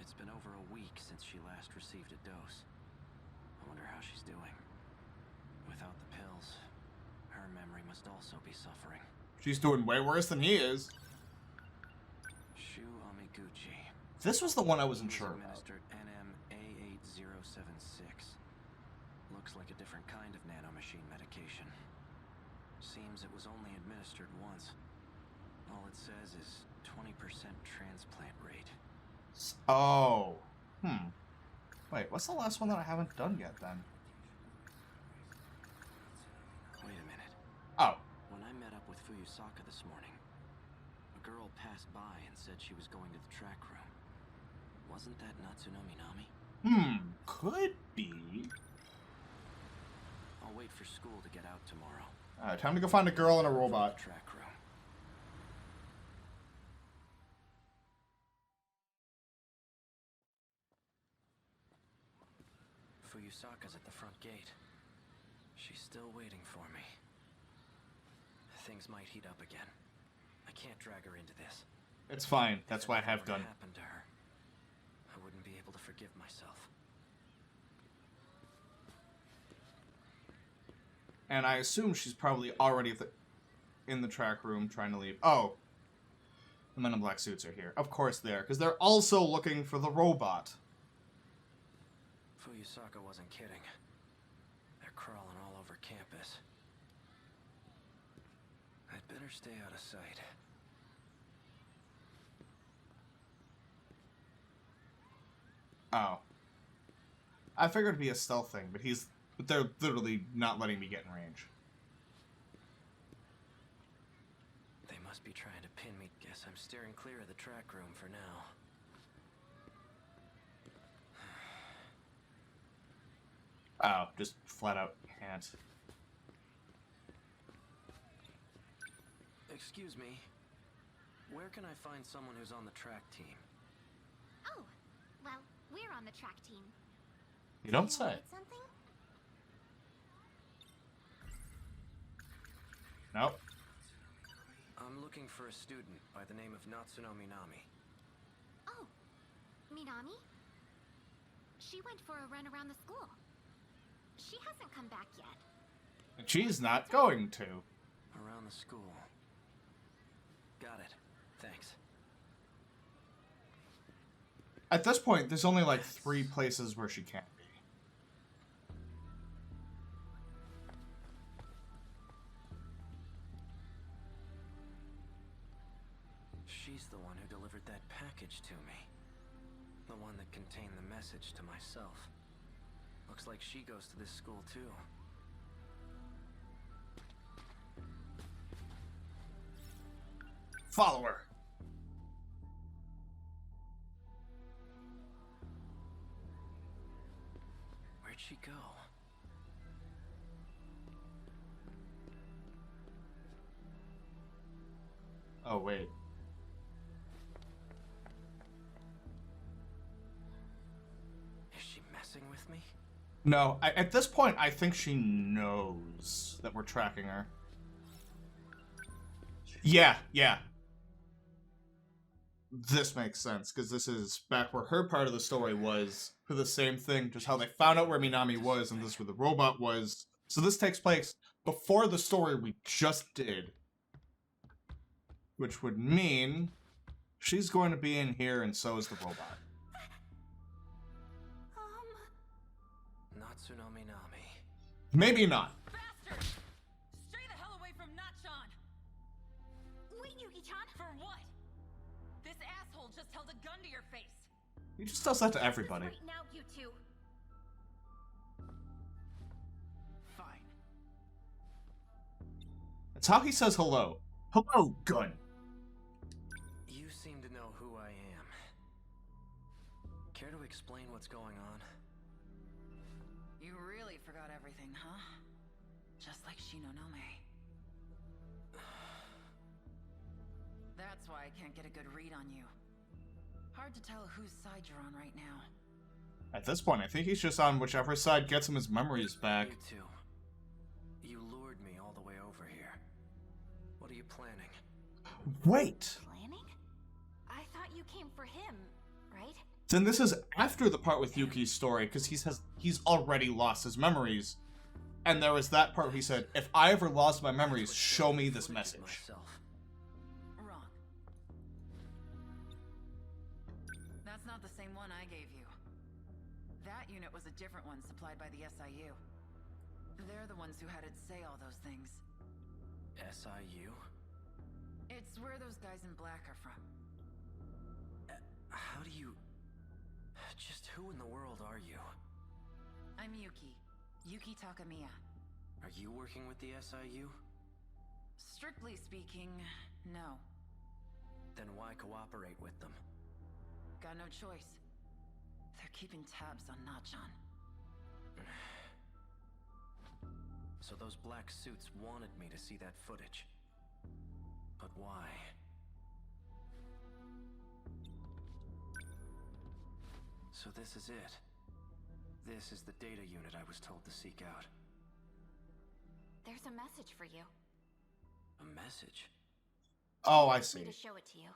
It's been over a week since she last received a dose. I wonder how she's doing. Without the pills, her memory must also be suffering. She's doing way worse than he is. Shu Amiguchi. This was the one I wasn't sure about. Administered NMA8076. Looks like a different kind of nanomachine medication. Seems it was only administered once. All it says is 20% transplant rate. Oh. Wait, what's the last one that I haven't done yet, then? Wait a minute. Oh. When I met up with Fuyusaka this morning, a girl passed by and said she was going to the track room. Wasn't that Natsuno Minami? Could be. I'll wait for school to get out tomorrow. Alright, time to go find a girl and a robot. Track room. Fuyusaka's at the front gate. She's still waiting for me. Things might heat up again. I can't drag her into this. It's fine. That's why I have gun. Happened to her, I wouldn't be able to forgive myself. And I assume she's probably already in the track room trying to leave. Oh. The men in black suits are here. Of course they are, because they're also looking for the robot. Fuyusaka wasn't kidding. They're crawling all over campus. I'd better stay out of sight. Oh. I figured it'd be a stealth thing, but they're literally not letting me get in range. They must be trying to pin me. Guess I'm steering clear of the track room for now. Oh, just flat out can't. Excuse me. Where can I find someone who's on the track team? Oh, well, we're on the track team. You don't say. Need something? Nope. I'm looking for a student by the name of Natsuno Minami. Oh, Minami? She went for a run around the school. She hasn't come back yet. And she's not going to. Around the school. Got it. Thanks. At this point, there's only like 3 places where she can't be. She's the one who delivered that package to me. The one that contained the message to myself. Looks like she goes to this school too. Follow her. Where'd she go? Oh, wait. Is she messing with me? No, at this point, I think she knows that we're tracking her. Yeah. This makes sense, because this is back where her part of the story was for the same thing, just how they found out where Minami was, and this is where the robot was. So this takes place before the story we just did. Which would mean she's going to be in here, and so is the robot. Natsuno Minami. Maybe not. Bastard! Stay the hell away from Natchan! Wait, Yuki-chan! For what? This asshole just held a gun to your face. He just does that to everybody. Right now, you two. Fine. That's how he says hello. Hello, gun. You seem to know who I am. Care to explain what's going on? You really forgot everything, huh? Just like Shinonome. That's why I can't get a good read on you. Hard to tell whose side you're on right now. At this point, I think he's just on whichever side gets him his memories back. You two. You lured me all the way over here. What are you planning? Wait! Planning? I thought you came for him, right? Then this is after the part with Yuki's story, because he's already lost his memories. And there was that part where he said, if I ever lost my memories, show me this message. Myself. Wrong. That's not the same one I gave you. That unit was a different one supplied by the SIU. They're the ones who had it say all those things. SIU? It's where those guys in black are from. How do you... Just who in the world are you? I'm Yuki. Yuki Takamiya. Are you working with the SIU? Strictly speaking, no. Then why cooperate with them? Got no choice. They're keeping tabs on Nachan. So those black suits wanted me to see that footage. But why? So this is it. This is the data unit I was told to seek out. There's a message for you. A message? Oh, I Asked me see. to show it to you.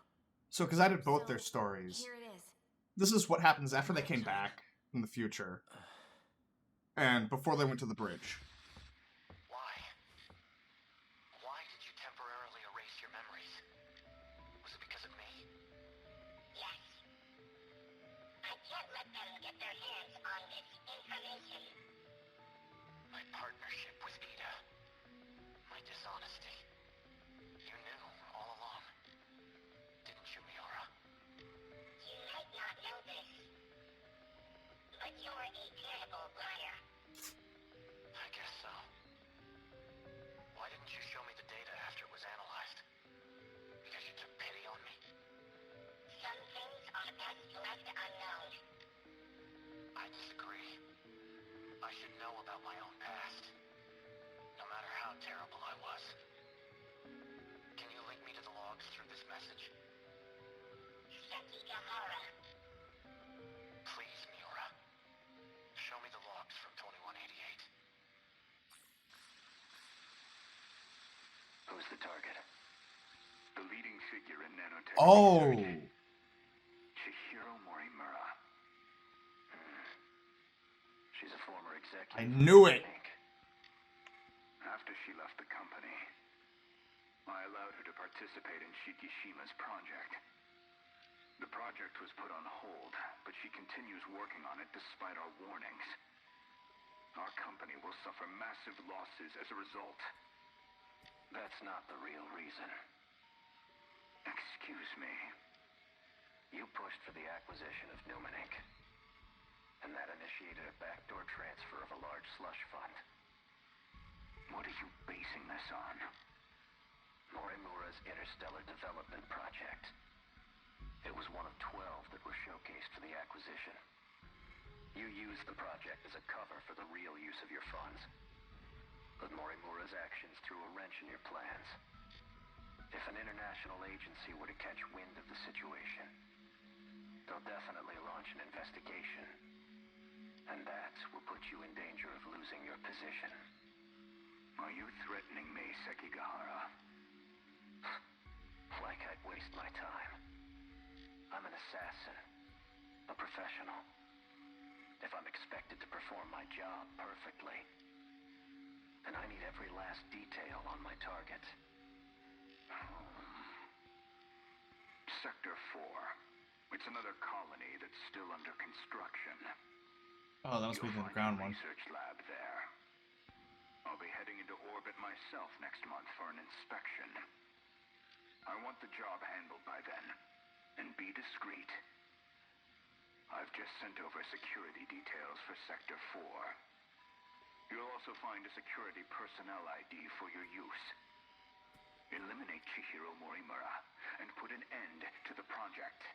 So, because I did both So, their stories. Here it is. This is what happens after they came back in the future. And before they went to the bridge. Why? Why did you temporarily erase your memories? Was it because of me? Yes. I can't let them get their hands on this information. My partnership with Ida. My dishonesty. You knew all along. Didn't you, Miura? You might not know this, but you're a terrible liar. I guess so. Why didn't you show me the data after it was analyzed? Because you took pity on me? Some things are best left unknown. I disagree. I should know about my own past. No matter how terrible I was. Can you link me to the logs through this message? Sekigahara. Please, Miura. Show me the logs from 2188. Who's the target? The leading figure in nanotech Oh! research, Chihiro Morimura. She's a former executive. I knew it! Inc. After she left the company, I allowed her to participate in Shikishima's project. The project was put on hold, but she continues working on it despite our warnings. Our company will suffer massive losses as a result. That's not the real reason. Excuse me. You pushed for the acquisition of Newman Inc. And that initiated a backdoor transfer of a large slush fund. What are you basing this on? Morimura's Interstellar Development Project. It was one of 12 that were showcased for the acquisition. You used the project as a cover for the real use of your funds. But Morimura's actions threw a wrench in your plans. If an international agency were to catch wind of the situation, they'll definitely launch an investigation. And that will put you in danger of losing your position. Are you threatening me, Sekigahara? Like I'd waste my time. I'm an assassin. A professional. If I'm expected to perform my job perfectly, then I need every last detail on my target. Sector 4. It's another colony that's still under construction. Oh, that must be You'll the find ground a one. research lab there. I'll be heading into orbit myself next month for an inspection. I want the job handled by then. And be discreet. I've just sent over security details for Sector 4. You'll also find a security personnel ID for your use. Eliminate Chihiro Morimura and put an end to the project.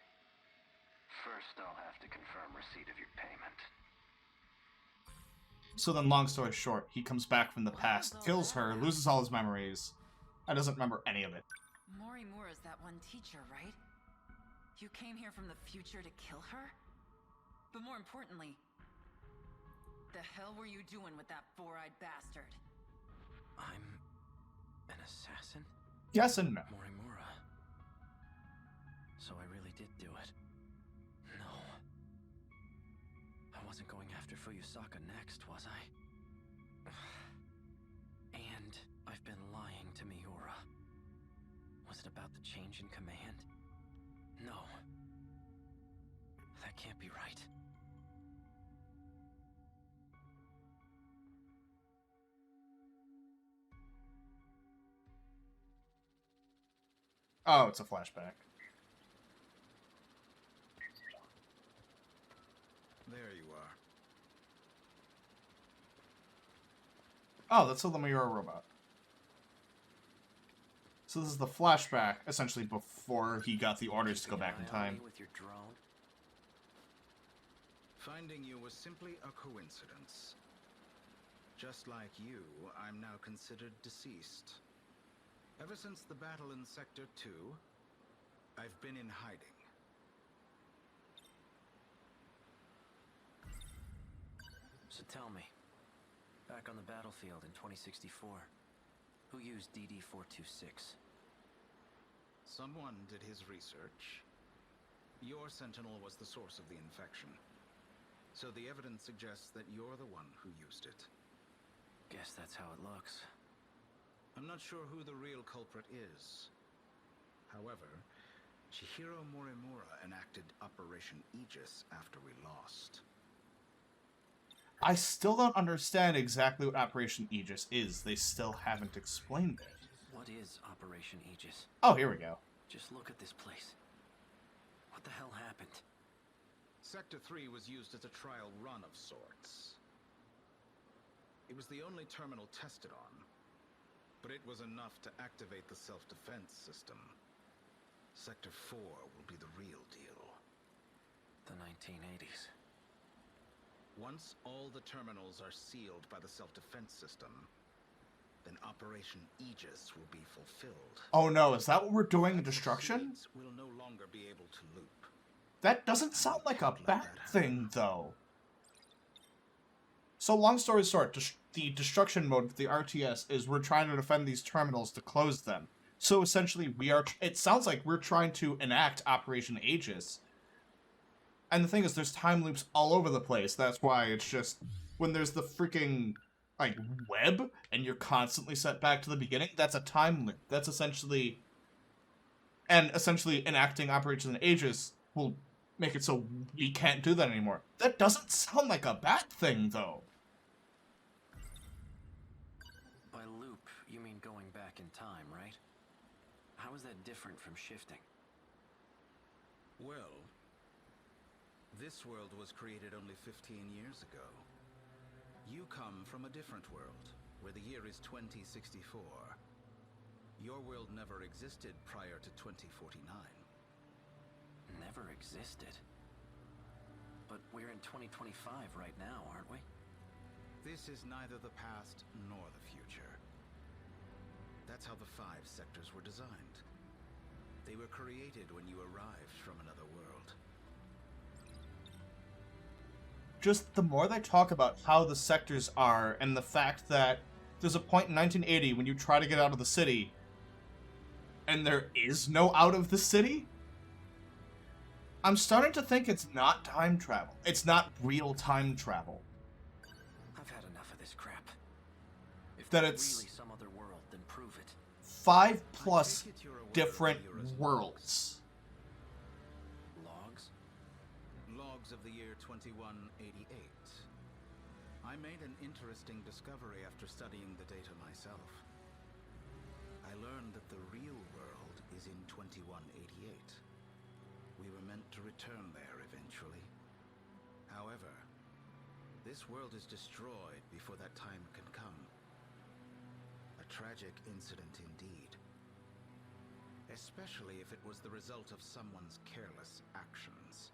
First, I'll have to confirm receipt of your payment. So then, long story short, he comes back from the past, kills her, loses all his memories, and doesn't remember any of it. Morimura's that one teacher, right? You came here from the future to kill her? But more importantly, the hell were you doing with that four-eyed bastard? I'm an assassin? Yes and no. Morimura. So I really did do it. No. I wasn't going after Fuyusaka next, was I? And I've been lying to Miura. Was it about the change in command? No. That can't be right. Oh, it's a flashback. There you are. Oh, that's still the Miura robot. So this is the flashback, essentially before he got the orders to go back in time. With your drone? Finding you was simply a coincidence. Just like you, I'm now considered deceased. Ever since the battle in Sector 2, I've been in hiding. So tell me, back on the battlefield in 2064, who used DD-426? Someone did his research. Your Sentinel was the source of the infection. So the evidence suggests that you're the one who used it. Guess that's how it looks. I'm not sure who the real culprit is. However, Chihiro Morimura enacted Operation Aegis after we lost. I still don't understand exactly what Operation Aegis is. They still haven't explained it. What is Operation Aegis? Oh, here we go. Just look at this place. What the hell happened? Sector 3 was used as a trial run of sorts. It was the only terminal tested on, but it was enough to activate the self-defense system. Sector 4 will be the real deal. The 1980s. Once all the terminals are sealed by the self-defense system, then Operation Aegis will be fulfilled. Oh no, is that what we're doing in Destruction? Will no longer be able to loop. That doesn't sound like a bad thing, though. So long story short, the Destruction mode with the RTS is we're trying to defend these terminals to close them. So essentially, it sounds like we're trying to enact Operation Aegis. And the thing is, there's time loops all over the place. That's why it's just, when there's the freaking, like, web, and you're constantly set back to the beginning, that's a time loop. That's essentially, and essentially enacting Operation Aegis will make it so we can't do that anymore. That doesn't sound like a bad thing, though. By loop, you mean going back in time, right? How is that different from shifting? Well, this world was created only 15 years ago. You come from a different world, where the year is 2064. Your world never existed prior to 2049. Never existed? But we're in 2025 right now, aren't we? This is neither the past nor the future. That's how the 5 sectors were designed. They were created when you arrived from another world. Just the more they talk about how the sectors are, and the fact that there's a point in 1980 when you try to get out of the city, and there is no out of the city, I'm starting to think it's not time travel. It's not real time travel. I've had enough of this crap. If That there's it's really some other world, then prove it. 5+ different worlds. Logs? Logs of the year 2188. I made an interesting discovery after studying the data myself. I learned that the real world is in 2188. We were meant to return there eventually. However, this world is destroyed before that time can come. A tragic incident indeed. Especially if it was the result of someone's careless actions.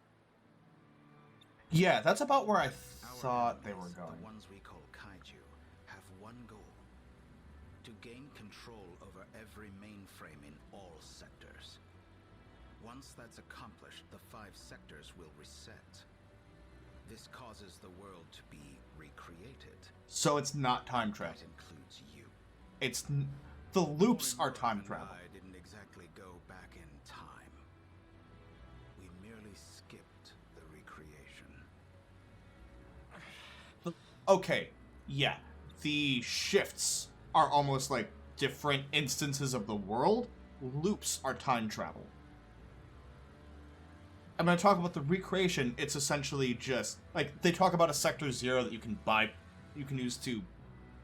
Yeah, that's about where I Our thought they were enemies, going. the ones we call kaiju, have one goal. To gain control over every mainframe in all sectors. Once that's accomplished, the 5 sectors will reset. This causes the world to be recreated. So it's not time travel. That includes you. The loops are time travel. I didn't exactly go back in time. We merely skipped the recreation. Okay, yeah. The shifts are almost like different instances of the world. Loops are time travel. And when I talk about the recreation, it's essentially just like they talk about a sector 0 that you can use to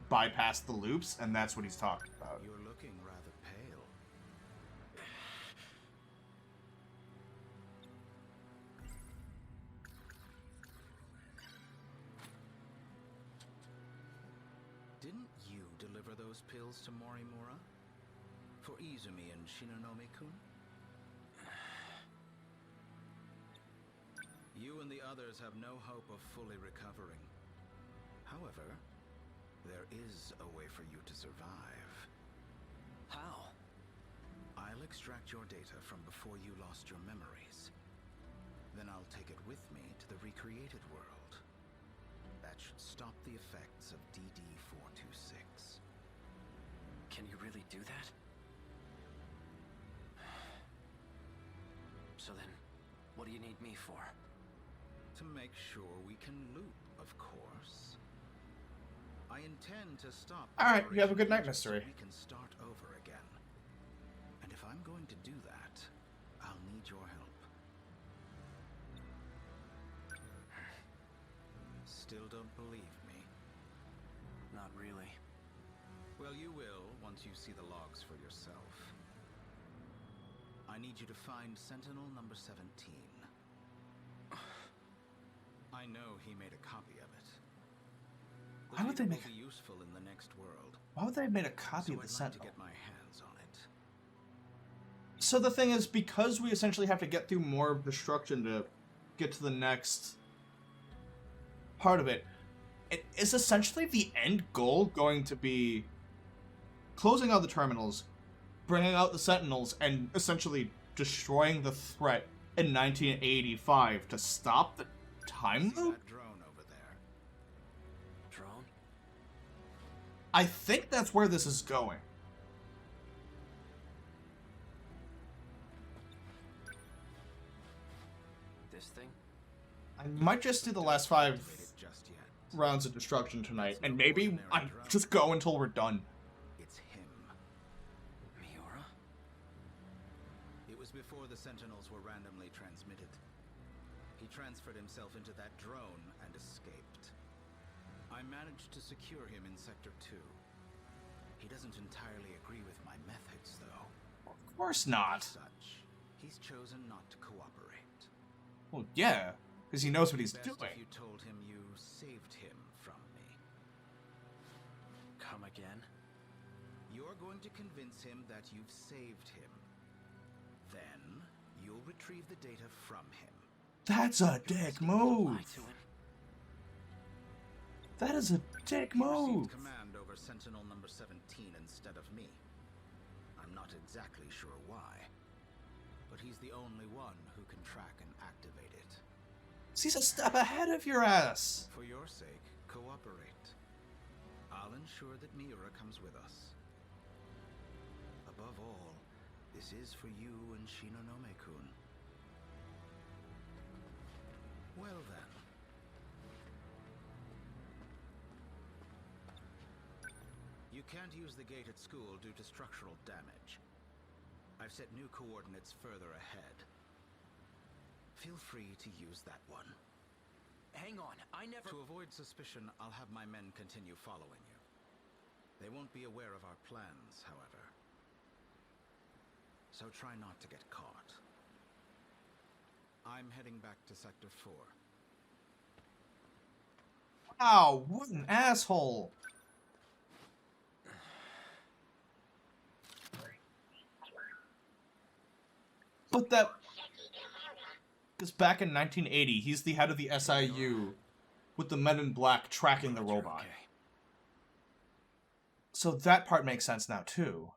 bypass the loops, and that's what he's talking about. You're looking rather pale. Didn't you deliver those pills to Morimura? For Izumi and Shinonome-kun? You and the others have no hope of fully recovering. However, there is a way for you to survive. How? I'll extract your data from before you lost your memories. Then I'll take it with me to the recreated world. That should stop the effects of DD-426. Can you really do that? So then, what do you need me for? To make sure we can loop, of course. I intend to stop. Alright, you have a good night, Aegis so Mystery. we can start over again. And if I'm going to do that, I'll need your help. Still don't believe me? Not really. Well, you will once you see the logs for yourself. I need you to find Sentinel number 17. I know he made a copy of it. The Why would they data make will be useful in the next world? Why would they have made a copy So of the I'd like to Sentinel? get my hands on it. So the thing is, because we essentially have to get through more of destruction to get to the next part of it, is essentially the end goal going to be closing out the terminals, bringing out the Sentinels, and essentially destroying the threat in 1985 to stop the time See loop? that drone over there? Drone? I think that's where this is going. This thing? I might just do the last 5 Activated just yet. rounds of destruction tonight, and maybe I just go until we're done. It's him. Miura? It was before the Sentinels were randomly transmitted. He transferred himself into that drone and escaped. I managed to secure him in Sector 2. He doesn't entirely agree with my methods, though. Of course not. As such, he's chosen not to cooperate. Well, yeah, because he knows what he's Best doing. if you told him you saved him from me. Come again? You're going to convince him that you've saved him. Then, you'll retrieve the data from him. That's a dick move. Lie to him. That is a dick He move. received command over Sentinel number 17 instead of me. I'm not exactly sure why, but he's the only one who can track and activate it. He's a step ahead of your ass. For your sake, cooperate. I'll ensure that Miura comes with us. Above all, this is for you and Shinonome-kun. Well then. You can't use the gate at school due to structural damage. I've set new coordinates further ahead. Feel free to use that one. Hang on, I never... To avoid suspicion, I'll have my men continue following you. They won't be aware of our plans, however. So try not to get caught. I'm heading back to Sector 4. Wow, what an asshole. But that... Because back in 1980, he's the head of the SIU with the Men in Black tracking the robot. Okay. So that part makes sense now, too.